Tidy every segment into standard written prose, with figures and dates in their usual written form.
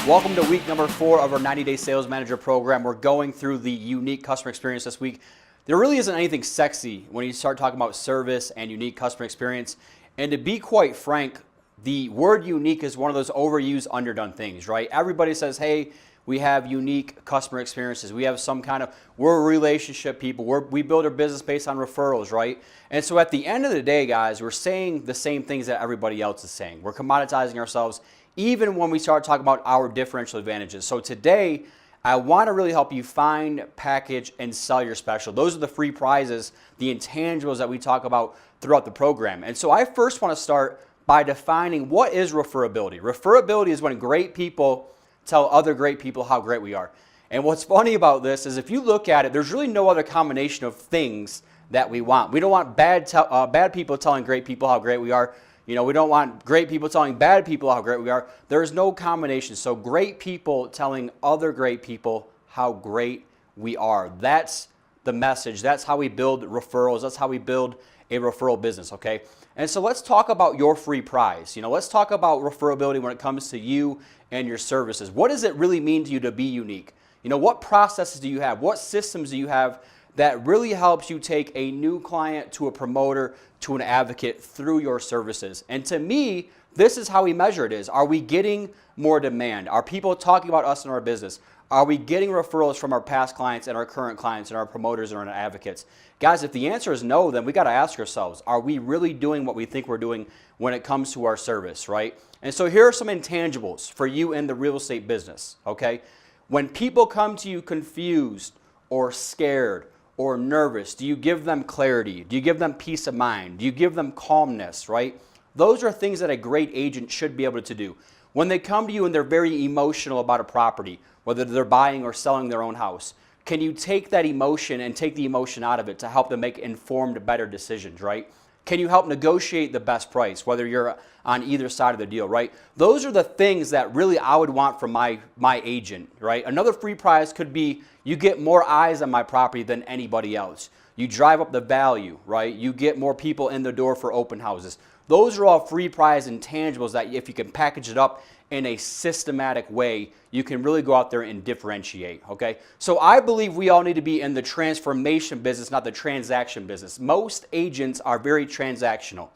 Welcome to week number 4 of our 90-day sales manager program. We're going through the unique customer experience this week. There really isn't anything sexy when you start talking about service and unique customer experience. And to be quite frank, the word unique is one of those overused, underdone things, right? Everybody says, hey, we have unique customer experiences. We have some kind of, we're relationship people. We build our business based on referrals, right? And so at the end of the day, guys, we're saying the same things that everybody else is saying. We're commoditizing ourselves even when we start talking about our differential advantages. So today, I want to really help you find, package, and sell your special. Those are the free prizes, the intangibles that we talk about throughout the program. And so I first want to start by defining what is referability. Referability is when great people tell other great people how great we are. And what's funny about this is if you look at it, there's really no other combination of things that we want. We don't want bad people telling great people how great we are. You know, we don't want great people telling bad people how great we are. There's no combination. So great people telling other great people how great we are. That's the message. That's how we build referrals. That's how we build a referral business, okay? And so let's talk about your free prize. You know, let's talk about referability when it comes to you and your services. What does it really mean to you to be unique? You know, what processes do you have? What systems do you have that really helps you take a new client to a promoter to an advocate through your services? And to me, this is how we measure it is. Are we getting more demand? Are people talking about us and our business? Are we getting referrals from our past clients and our current clients and our promoters and our advocates? Guys, if the answer is no, then we got to ask ourselves, are we really doing what we think we're doing when it comes to our service, right? And so here are some intangibles for you in the real estate business, okay? When people come to you confused or scared or nervous, do you give them clarity? Do you give them peace of mind? Do you give them calmness, right? Those are things that a great agent should be able to do. When they come to you and they're very emotional about a property, whether they're buying or selling their own house, can you take that emotion and take the emotion out of it to help them make informed, better decisions, right? Can you help negotiate the best price, whether you're on either side of the deal, right? Those are the things that really I would want from my agent, right? Another free prize could be you get more eyes on my property than anybody else. You drive up the value, right? You get more people in the door for open houses. Those are all free prize intangibles that if you can package it up in a systematic way, you can really go out there and differentiate, okay? So I believe we all need to be in the transformation business, not the transaction business. Most agents are very transactional.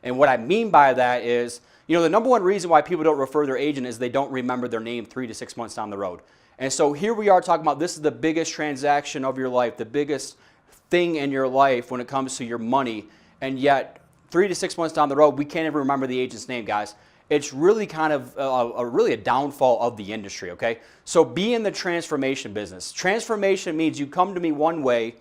And what I mean by that is, you know, the number one reason why people don't refer their agent is they don't remember their name 3 to 6 months down the road. And so here we are talking about this is the biggest transaction of your life, the biggest thing in your life when it comes to your money, and yet 3 to 6 months down the road, we can't even remember the agent's name, guys. It's really kind of a downfall of the industry, okay? So be in the transformation business. Transformation means you come to me one way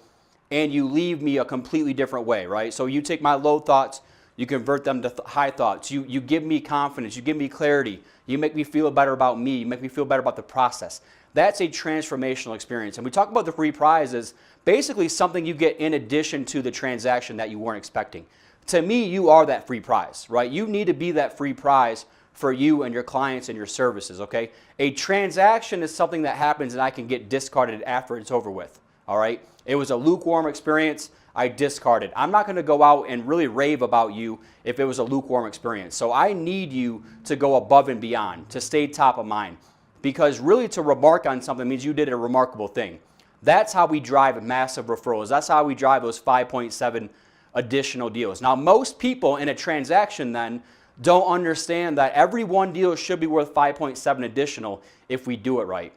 and you leave me a completely different way, right? So you take my low thoughts, you convert them to high thoughts. You give me confidence, you give me clarity, you make me feel better about me, you make me feel better about the process. That's a transformational experience. And we talk about the free prize as basically something you get in addition to the transaction that you weren't expecting. To me, you are that free prize, right? You need to be that free prize for you and your clients and your services, okay? A transaction is something that happens and I can get discarded after it's over with, all right? It was a lukewarm experience, I discarded. I'm not going to go out and really rave about you if it was a lukewarm experience. So I need you to go above and beyond, to stay top of mind, because really to remark on something means you did a remarkable thing. That's how we drive massive referrals. That's how we drive those 5.7 additional deals. Now, most people in a transaction then don't understand that every one deal should be worth 5.7 additional if we do it right.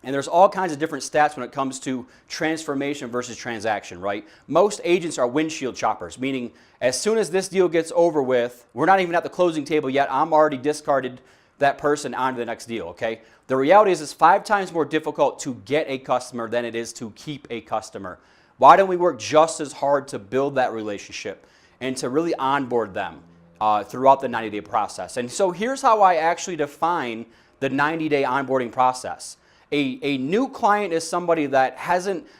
And there's all kinds of different stats when it comes to transformation versus transaction, right? Most agents are windshield choppers, meaning as soon as this deal gets over with, we're not even at the closing table yet, I'm already discarded that person onto the next deal, okay? The reality is it's 5 times more difficult to get a customer than it is to keep a customer. Why don't we work just as hard to build that relationship and to really onboard them throughout the 90-day process? And so here's how I actually define the 90-day onboarding process. A new client is somebody that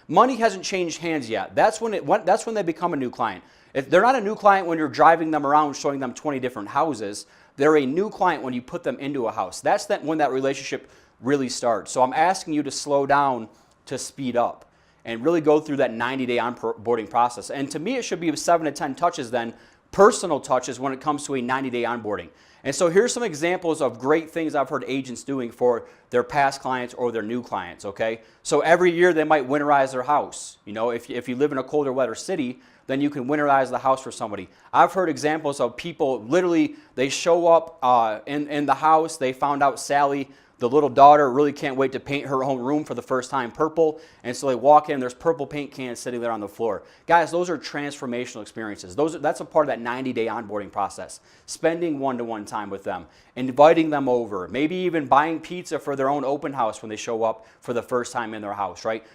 money hasn't changed hands yet. That's when they become a new client. If they're not a new client when you're driving them around showing them 20 different houses. They're a new client when you put them into a house. That's when that relationship really starts. So I'm asking you to slow down to speed up and really go through that 90-day onboarding process. And to me, it should be 7 to 10 touches then personal touches when it comes to a 90-day onboarding. And so here's some examples of great things I've heard agents doing for their past clients or their new clients, okay? So every year they might winterize their house. You know, if you live in a colder weather city, then you can winterize the house for somebody. I've heard examples of people literally, they show up in the house, they found out Sally, the little daughter, really can't wait to paint her own room for the first time purple, and so they walk in, there's purple paint cans sitting there on the floor. Guys, those are transformational experiences. That's a part of that 90-day onboarding process. Spending one-to-one time with them, inviting them over, maybe even buying pizza for their own open house when they show up for the first time in their house, right?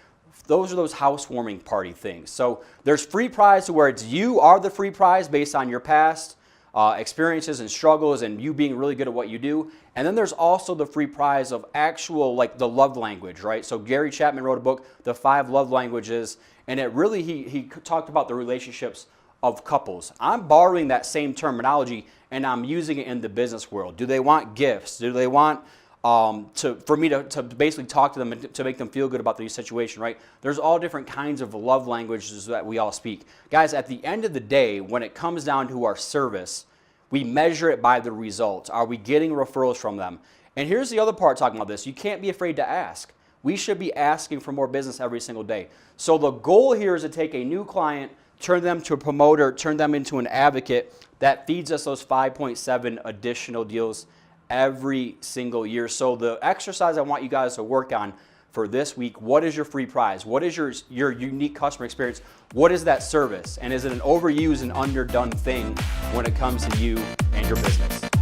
Those are those housewarming party things. So there's free prize to where it's you are the free prize based on your past experiences and struggles and you being really good at what you do. And then there's also the free prize of actual, like the love language, right? So Gary Chapman wrote a book, The 5 Love Languages, and it really, he talked about the relationships of couples. I'm borrowing that same terminology and I'm using it in the business world. Do they want gifts? Do they want for me to basically talk to them and to make them feel good about the situation, right? There's all different kinds of love languages that we all speak. Guys, at the end of the day, when it comes down to our service, we measure it by the results. Are we getting referrals from them? And here's the other part talking about this. You can't be afraid to ask. We should be asking for more business every single day. So the goal here is to take a new client, turn them to a promoter, turn them into an advocate that feeds us those 5.7 additional deals every single year. So the exercise I want you guys to work on for this week, what is your free prize? What is your unique customer experience? What is that service? And is it an overused and underdone thing when it comes to you and your business?